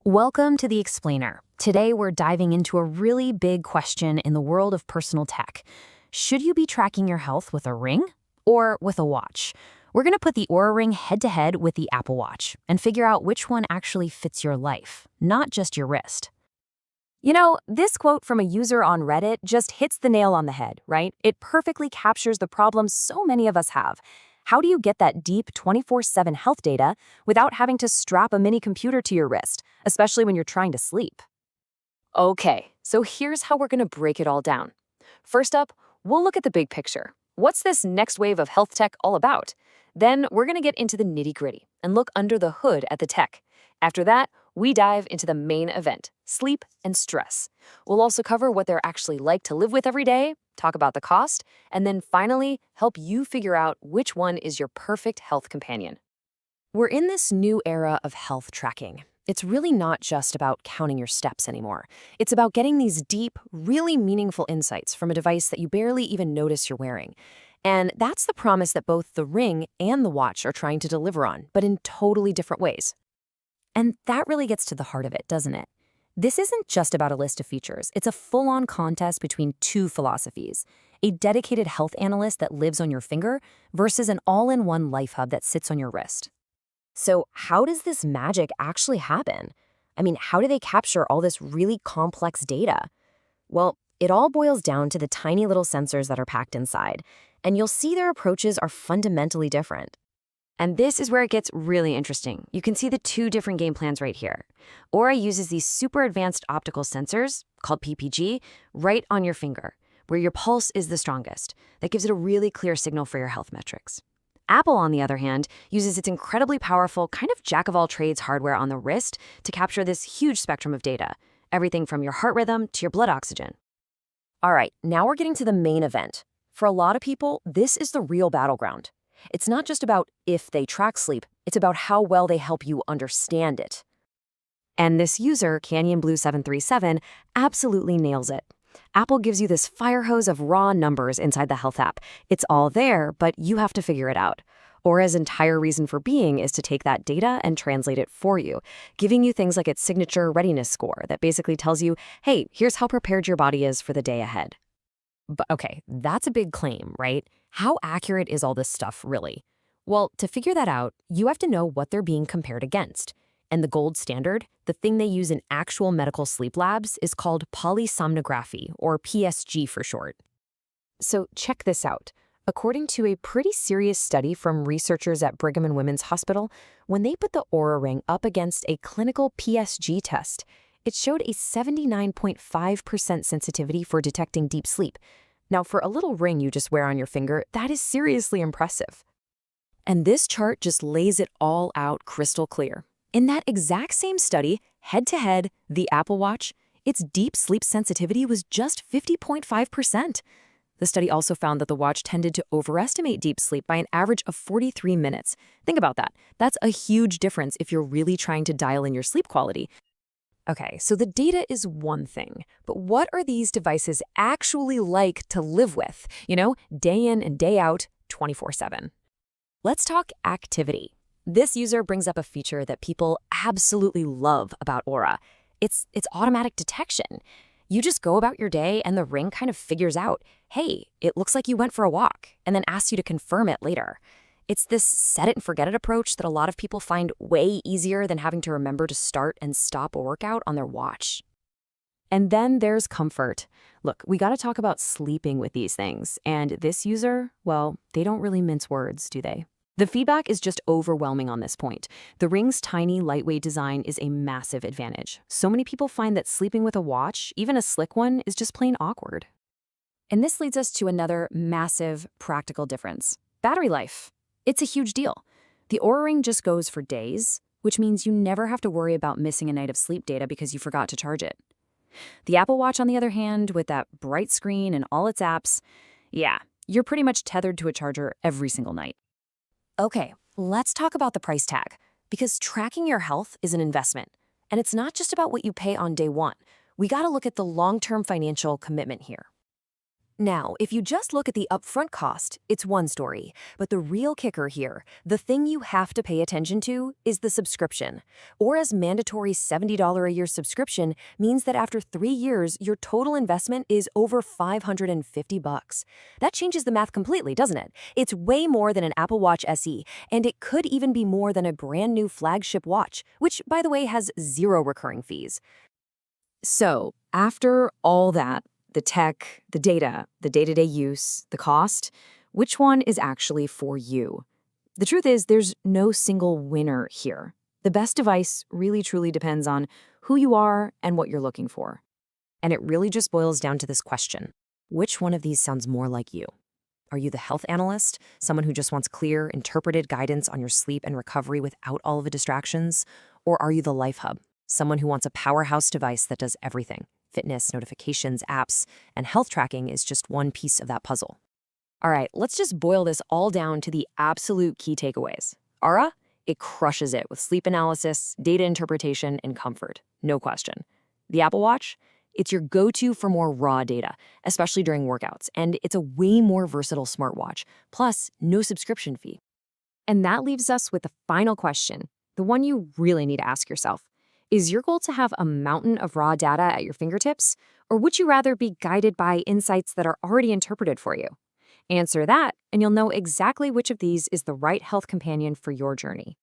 Welcome to The Explainer. Today we're diving into a really big question in the world of personal tech. Should you be tracking your health with a ring or with a watch? We're going to put the Oura Ring head-to-head with the Apple Watch and figure out which one actually fits your life, not just your wrist. You know, this quote from a user on Reddit just hits the nail on the head, right? It perfectly captures the problem so many of us have. How do you get that deep 24/7 health data without having to strap a mini computer to your wrist, especially when you're trying to sleep? Okay, so here's how we're going to break it all down. First up, we'll look at the big picture. What's this next wave of health tech all about? Then we're going to get into the nitty-gritty and look under the hood at the tech. After that, we dive into the main event, sleep and stress. We'll also cover what they're actually like to live with every day, talk about the cost, and then finally help you figure out which one is your perfect health companion. We're in this new era of health tracking. It's really not just about counting your steps anymore. It's about getting these deep, really meaningful insights from a device that you barely even notice you're wearing. And that's the promise that both the Ring and the watch are trying to deliver on, but in totally different ways. And that really gets to the heart of it, doesn't it? This isn't just about a list of features. It's a full-on contest between two philosophies: a dedicated health analyst that lives on your finger versus an all-in-one life hub that sits on your wrist. So how does this magic actually happen? I mean, how do they capture all this really complex data? Well, it all boils down to the tiny little sensors that are packed inside, and you'll see their approaches are fundamentally different. And this is where it gets really interesting. You can see the two different game plans right here. Oura uses these super advanced optical sensors, called PPG, right on your finger, where your pulse is the strongest. That gives it a really clear signal for your health metrics. Apple, on the other hand, uses its incredibly powerful, kind of jack-of-all-trades hardware on the wrist to capture this huge spectrum of data, everything from your heart rhythm to your blood oxygen. All right, now we're getting to the main event. For a lot of people, this is the real battleground. It's not just about if they track sleep, it's about how well they help you understand it. And this user, CanyonBlue737, absolutely nails it. Apple gives you this fire hose of raw numbers inside the health app. It's all there, but you have to figure it out. Aura's entire reason for being is to take that data and translate it for you, giving you things like its signature readiness score that basically tells you, hey, here's how prepared your body is for the day ahead. But okay, that's a big claim, right? How accurate is all this stuff really? Well, to figure that out, you have to know what they're being compared against. And the gold standard, the thing they use in actual medical sleep labs, is called polysomnography, or PSG for short. So check this out. According to a pretty serious study from researchers at Brigham and Women's Hospital, when they put the Oura Ring up against a clinical PSG test, it showed a 79.5% sensitivity for detecting deep sleep. Now, for a little ring you just wear on your finger, that is seriously impressive. And this chart just lays it all out crystal clear. In that exact same study, head-to-head, the Apple Watch, its deep sleep sensitivity was just 50.5%. The study also found that the watch tended to overestimate deep sleep by an average of 43 minutes. Think about that. That's a huge difference if you're really trying to dial in your sleep quality. Okay, so the data is one thing, but what are these devices actually like to live with? Day in and day out, 24/7. Let's talk activity. This user brings up a feature that people absolutely love about Oura. It's automatic detection. You just go about your day and the Ring kind of figures out, hey, it looks like you went for a walk, and then asks you to confirm it later. It's this set it and forget it approach that a lot of people find way easier than having to remember to start and stop a workout on their watch. And then there's comfort. Look, we got to talk about sleeping with these things. And this user, well, they don't really mince words, do they? The feedback is just overwhelming on this point. The Ring's tiny, lightweight design is a massive advantage. So many people find that sleeping with a watch, even a slick one, is just plain awkward. And this leads us to another massive practical difference: battery life. It's a huge deal. The Oura Ring just goes for days, which means you never have to worry about missing a night of sleep data because you forgot to charge it. The Apple Watch, on the other hand, with that bright screen and all its apps, yeah, you're pretty much tethered to a charger every single night. Okay, let's talk about the price tag, because tracking your health is an investment. And it's not just about what you pay on day one. We gotta look at the long-term financial commitment here. Now, if you just look at the upfront cost, it's one story. But the real kicker here, the thing you have to pay attention to, is the subscription. Aura's mandatory $70 a year subscription means that after 3 years, your total investment is over $550. That changes the math completely, doesn't it? It's way more than an Apple Watch SE, and it could even be more than a brand new flagship watch, which, by the way, has 0 recurring fees. So, after all that, the tech, the data, the day-to-day use, the cost, which one is actually for you? The truth is, there's no single winner here. The best device really truly depends on who you are and what you're looking for. And it really just boils down to this question. Which one of these sounds more like you? Are you the health analyst, someone who just wants clear, interpreted guidance on your sleep and recovery without all of the distractions? Or are you the life hub, someone who wants a powerhouse device that does everything? Fitness, notifications, apps, and health tracking is just one piece of that puzzle. All right, let's just boil this all down to the absolute key takeaways. Aura, it crushes it with sleep analysis, data interpretation, and comfort. No question. The Apple Watch, it's your go-to for more raw data, especially during workouts, and it's a way more versatile smartwatch, plus no subscription fee. And that leaves us with the final question, the one you really need to ask yourself. Is your goal to have a mountain of raw data at your fingertips, or would you rather be guided by insights that are already interpreted for you? Answer that, and you'll know exactly which of these is the right health companion for your journey.